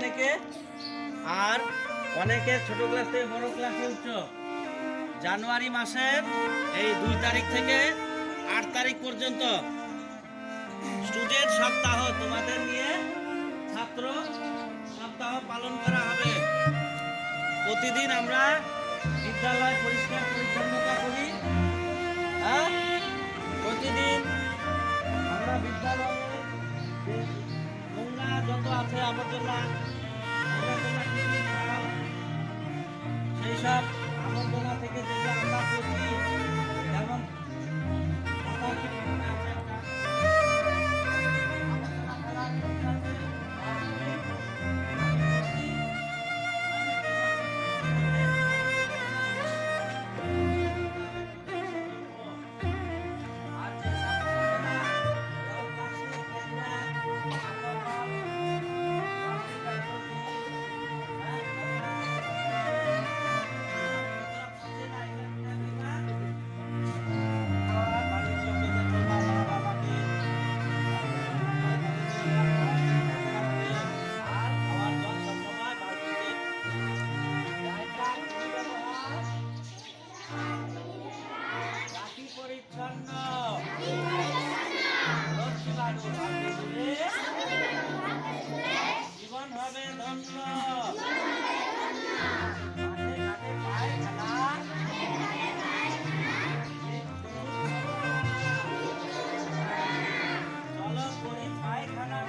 অনেকে, আর অনেকে ছোট ক্লাস থেকে বড় ক্লাসে উঠছো। জানুয়ারি মাসের এই 2 তারিখ থেকে 8 তারিখ পর্যন্ত স্টুডেন্ট সপ্তাহ তোমাদের নিয়ে ছাত্র সপ্তাহ পালন করা হবে। প্রতিদিন আমরা বিদ্যালয় পরিষ্কার পরিচ্ছন্নতা করি। হ্যাঁ, প্রতিদিন আমরা বিদ্যালয়ে নোংরা যত আছে আবর্জনা সেই সব আবর্জনা থেকে যেগুলো আমরা করছি, যেমন পরিচ্ছন্ন জীবন হবে ধন্য। চলো করি পায়খানা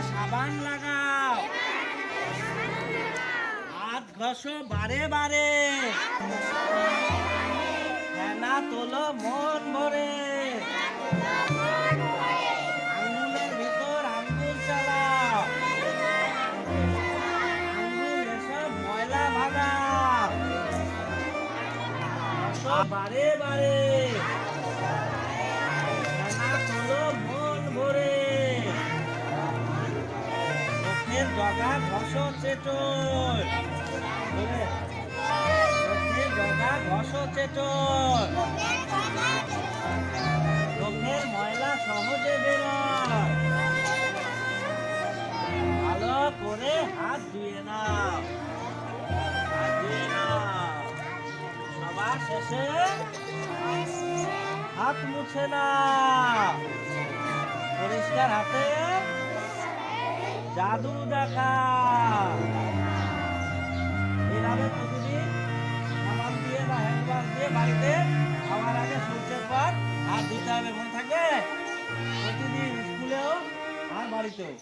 সাবান লাগাও, হাত ঘষো বারে বারে, ফেনা তোলো মন ভরে, আঙ্গুলের ভিতর আঙ্গুল চালাও, আঙ্গুল এসব ময়লা ভাগাও, বারে বারে, ফেনা তোলো মন ভরে, জগা ঘষ চেটন, জগা ঘষ চেটন, চোখের ময়লা সহজে বেরোয়, ভালো করে হাত ধুয়ে নাও, হাত ধুয়ে নাও, সবার শেষে হাত মুছে নাও, পরিষ্কার হাতে জাদু দেখা। এইভাবে প্রতিদিন সাবান দিয়ে বা হ্যান্ড ওয়াশ দিয়ে বাড়িতে খাওয়ার আগে সূর্যের পর হাত ধুতে হবে। মনে থাকবে প্রতিদিন স্কুলেও আর বাড়িতেও।